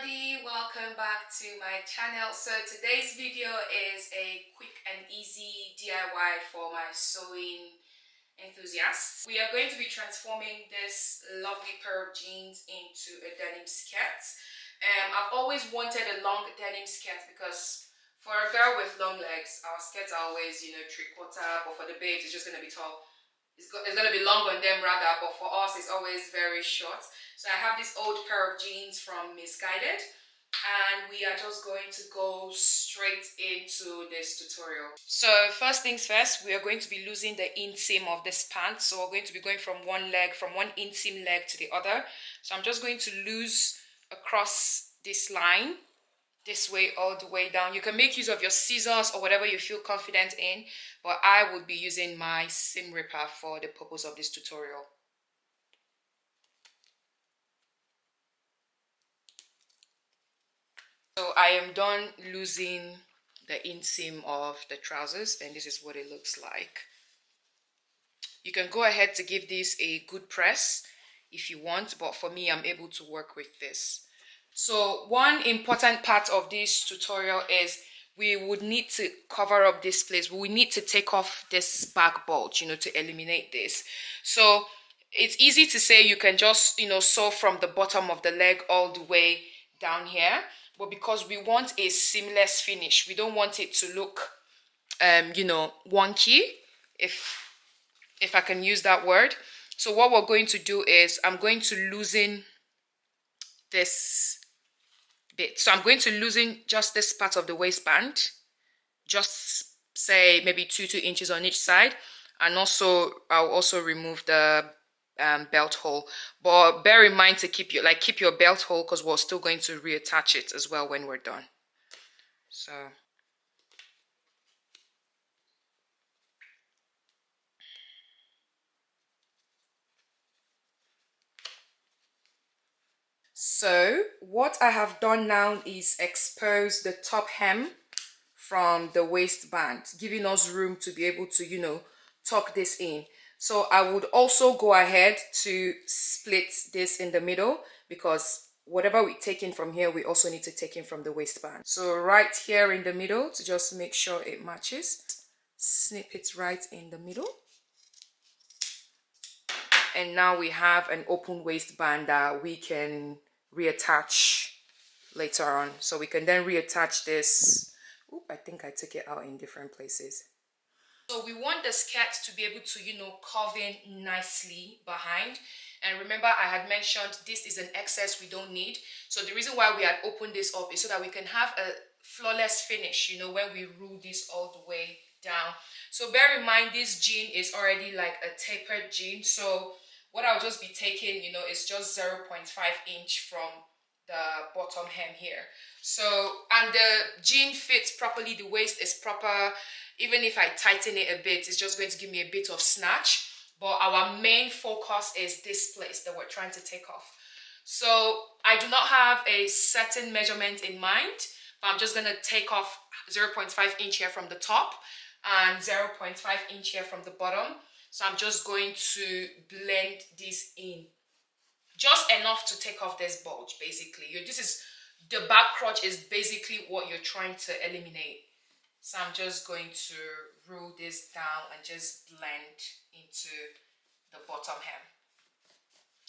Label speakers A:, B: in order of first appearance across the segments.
A: everybody, welcome back to my channel. So today's video is a quick and easy DIY for my sewing enthusiasts. We are going to be transforming this lovely pair of jeans into a denim skirt. I've always wanted a long denim skirt because for a girl with long legs, our skirts are always, you know, 3/4, but for the babes, it's just going to be tall. It's going to be long on them rather, but for us it's always very short. So I have this old pair of jeans from Misguided, and we are just going to go straight into this tutorial. So first things first, we are going to be losing the inseam of this pant. So we're going to be going from one inseam leg to the other. So I'm just going to lose across this line, this way all the way down. You can make use of your scissors or whatever you feel confident in, but I would be using my seam ripper for the purpose of this tutorial. So I am done losing the inseam of the trousers, and this is what it looks like. You can go ahead to give this a good press if you want, but for me, I'm able to work with this. So one important part of this tutorial is we would need to cover up this place. We need to take off this back bulge, you know, to eliminate this. So it's easy to say you can just, you know, sew from the bottom of the leg all the way down here. But because we want a seamless finish, we don't want it to look, you know, wonky, if I can use that word. So what we're going to do is I'm going to loosen this bit. So I'm going to loosen just this part of the waistband, just say maybe 2 inches on each side, and also I'll also remove the belt hole. But bear in mind to keep your belt hole, because we're still going to reattach it as well when we're done. So what I have done now is expose the top hem from the waistband, giving us room to be able to, you know, tuck this in. So I would also go ahead to split this in the middle, because whatever we take in from here, we also need to take in from the waistband. So right here in the middle, to just make sure it matches, snip it right in the middle. And now we have an open waistband that we can reattach later on. So we can then reattach this. Oop, I think I took it out in different places. So we want the skirt to be able to, you know, curve in nicely behind. And remember, I had mentioned this is an excess we don't need. So the reason why we had opened this up is so that we can have a flawless finish, you know, when we roll this all the way down. So bear in mind, this jean is already like a tapered jean. So what I'll just be taking, you know, is just 0.5 inch from the bottom hem here. So, and the jean fits properly, the waist is proper. Even if I tighten it a bit, it's just going to give me a bit of snatch. But our main focus is this place that we're trying to take off. So I do not have a certain measurement in mind, but I'm just going to take off 0.5 inch here from the top and 0.5 inch here from the bottom. So I'm just going to blend this in. Just enough to take off this bulge, basically. The back crotch is basically what you're trying to eliminate. So I'm just going to roll this down and just blend into the bottom hem.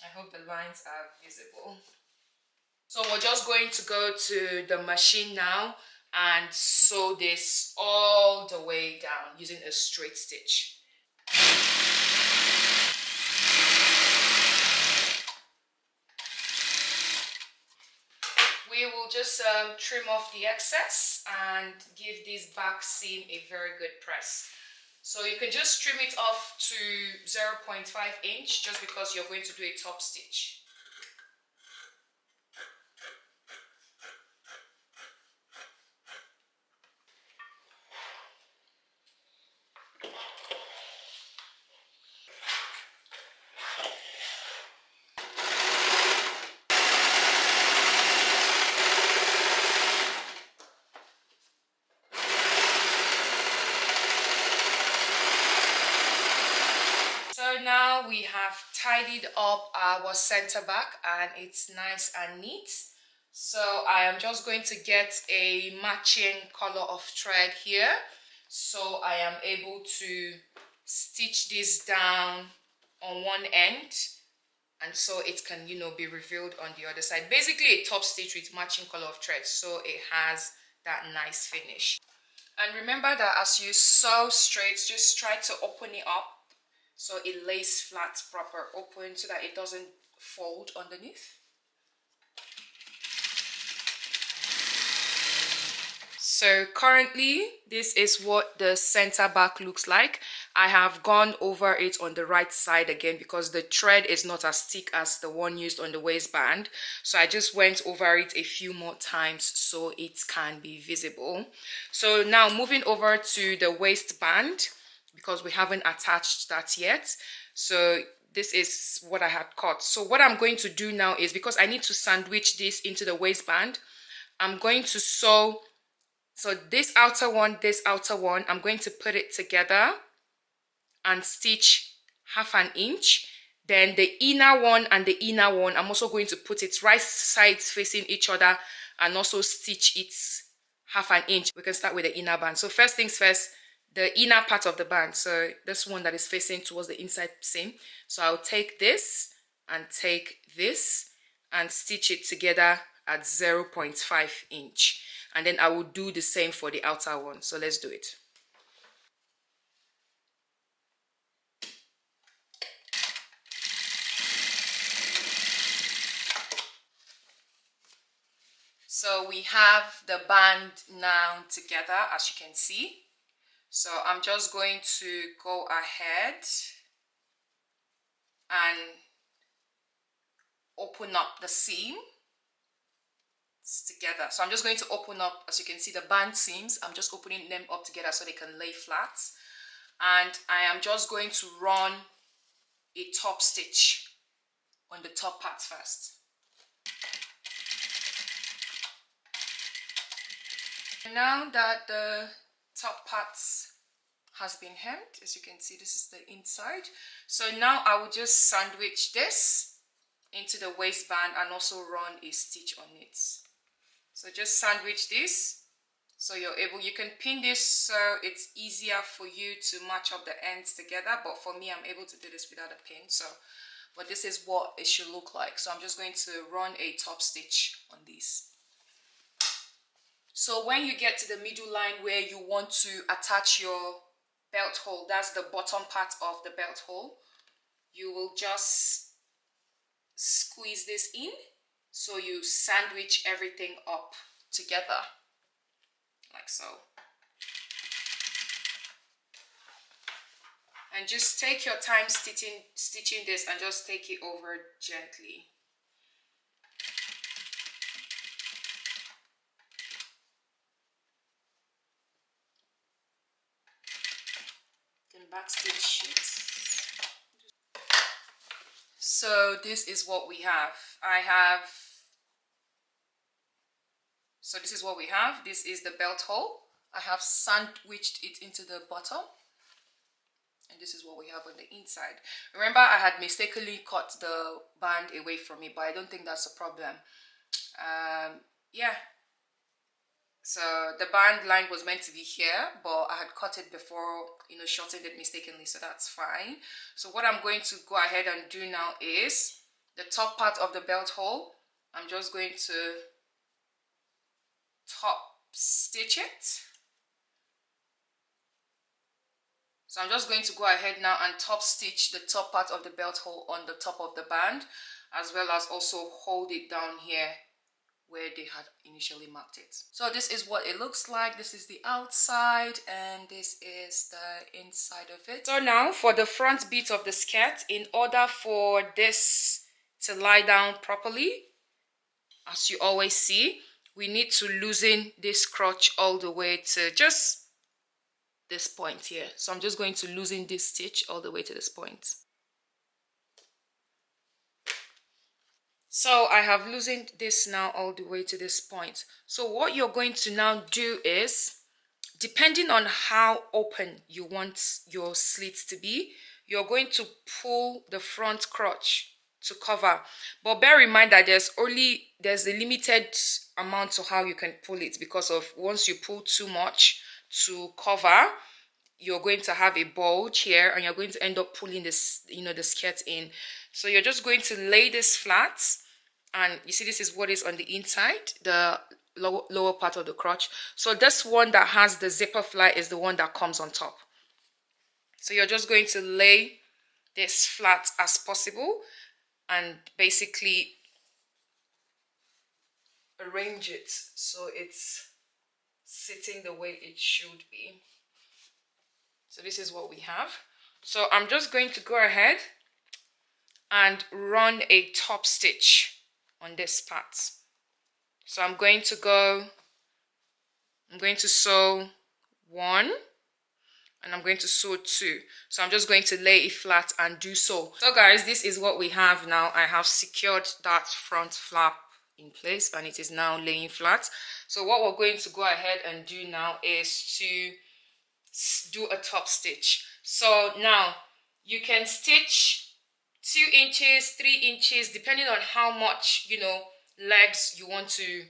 A: I hope the lines are visible. So we're just going to go to the machine now and sew this all the way down using a straight stitch. We will just trim off the excess and give this back seam a very good press. So you can just trim it off to 0.5 inch just because you're going to do a top stitch. Now we have tidied up our center back and it's nice and neat. So I am just going to get a matching color of thread here, so I am able to stitch this down on one end, and so it can, you know, be revealed on the other side. Basically a top stitch with matching color of thread, so it has that nice finish. And remember that as you sew straight, just try to open it up so it lays flat, proper open, so that it doesn't fold underneath. So currently this is what the center back looks like. I have gone over it on the right side again because the thread is not as thick as the one used on the waistband, so I just went over it a few more times so it can be visible. So now moving over to the waistband, because we haven't attached that yet. So this is what I had cut. So what I'm going to do now is, because I need to sandwich this into the waistband, I'm going to sew. So this outer one, I'm going to put it together and stitch 1/2 inch. Then the inner one and the inner one, I'm also going to put it right sides facing each other and also stitch it 1/2 inch. We can start with the inner band. So first things first, the inner part of the band. So this one that is facing towards the inside seam. So I'll take this and take this and stitch it together at 0.5 inch. And then I will do the same for the outer one. So let's do it. So we have the band now together, as you can see. So I'm just going to go ahead and open up the seam together. So I'm just going to open up, as you can see, the band seams. I'm just opening them up together so they can lay flat. And I am just going to run a top stitch on the top part first. Now that the top part has been hemmed, as you can see, this is the inside. So now I will just sandwich this into the waistband and also run a stitch on it. So just sandwich this so you're able, you can pin this so it's easier for you to match up the ends together, but for me, I'm able to do this without a pin. So, but this is what it should look like. So I'm just going to run a top stitch on these. So when you get to the middle line where you want to attach your belt hole, that's the bottom part of the belt hole, you will just squeeze this in so you sandwich everything up together like so. And just take your time stitching this and just take it over gently. You can backstitch it. So this is what we have. This is what we have. This is the belt hole. I have sandwiched it into the bottom. And this is what we have on the inside. Remember, I had mistakenly cut the band away from me, but I don't think that's a problem. Yeah. So the band line was meant to be here, but I had cut it before, shortened it mistakenly, so that's fine. So what I'm going to go ahead and do now is the top part of the belt hole. I'm just going to top stitch it. So I'm just going to go ahead now and top stitch the top part of the belt hole on the top of the band, as well as also hold it down here where they had initially marked it. So this is what it looks like. This is the outside and this is the inside of it. So now for the front bit of the skirt, in order for this to lie down properly, as you always see, we need to loosen this crotch all the way to just this point here. So I'm just going to loosen this stitch all the way to this point. So I have loosened this now all the way to this point. So what you're going to now do is, depending on how open you want your slits to be, you're going to pull the front crotch to cover. But bear in mind that there's a limited amount to how you can pull it, because of once you pull too much to cover, you're going to have a bulge here and you're going to end up pulling this, the skirt in. So you're just going to lay this flat, and you see this is what is on the inside, the lower part of the crotch. So this one that has the zipper fly is the one that comes on top. So you're just going to lay this flat as possible and basically arrange it so it's sitting the way it should be. So this is what we have. So I'm just going to go ahead and run a top stitch on this part. So I'm going to sew 1 and I'm going to sew 2. So I'm just going to lay it flat and do so. So guys, this is what we have now. I have secured that front flap in place and it is now laying flat. So what we're going to go ahead and do now is to do a top stitch. So now you can stitch 2 inches, 3 inches, depending on how much legs you want to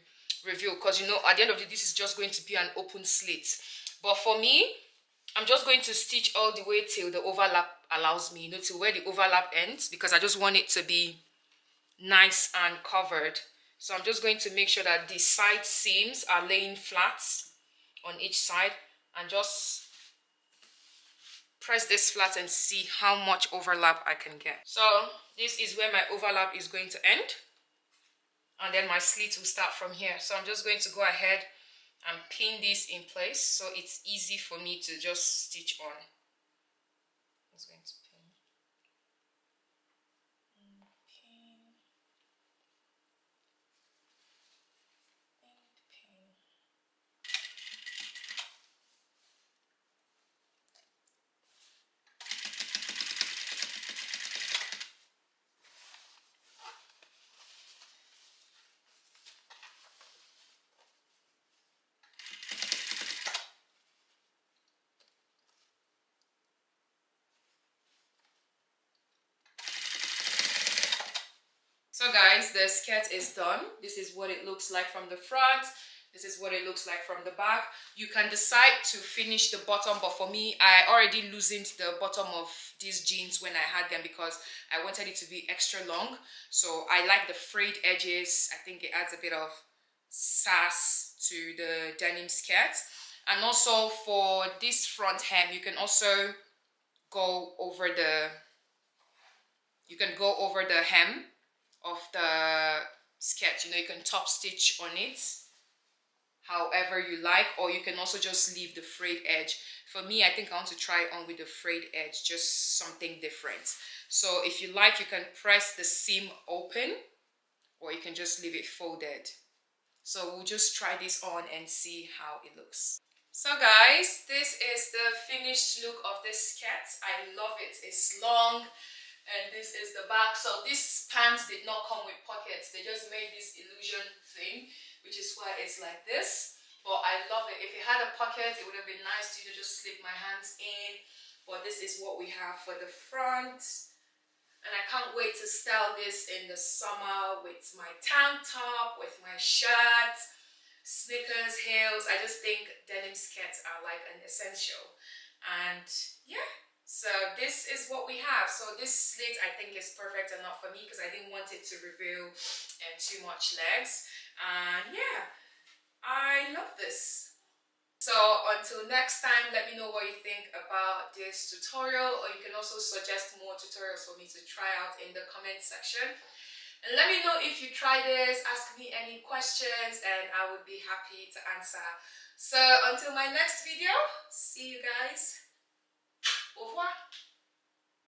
A: reveal, because at the end of the day this is just going to be an open slit. But for me, I'm just going to stitch all the way till the overlap allows me, till where the overlap ends, because I just want it to be nice and covered. So I'm just going to make sure that the side seams are laying flat on each side, and just press this flat and see how much overlap I can get. So this is where my overlap is going to end, and then my slit will start from here. So I'm just going to go ahead and pin this in place so it's easy for me to just stitch on. I'm just going to pin. So guys, the skirt is done. This is what it looks like from the front. This is what it looks like from the back. You can decide to finish the bottom, but for me, I already loosened the bottom of these jeans when I had them because I wanted it to be extra long. So I like the frayed edges. I think it adds a bit of sass to the denim skirt. And also for this front hem, you can also go over the hem of the skirt. You can top stitch on it however you like, or you can also just leave the frayed edge. For me, I think I want to try on with the frayed edge, just something different. So if you like, you can press the seam open, or you can just leave it folded. So we'll just try this on and see how it looks. So guys, this is the finished look of this skirt. I love it. It's long. And this is the back. So these pants did not come with pockets. They just made this illusion thing, which is why it's like this. But I love it. If it had a pocket, it would have been nice to just slip my hands in. But this is what we have for the front. And I can't wait to style this in the summer with my tank top, with my shirt, sneakers, heels. I just think denim skirts are like an essential. And yeah. So this is what we have. So this slit I think is perfect enough for me because I didn't want it to reveal too much legs. And yeah, I love this. So until next time, let me know what you think about this tutorial, or you can also suggest more tutorials for me to try out in the comment section. And let me know if you try this, ask me any questions, and I would be happy to answer. So until my next video, see you guys. Au revoir.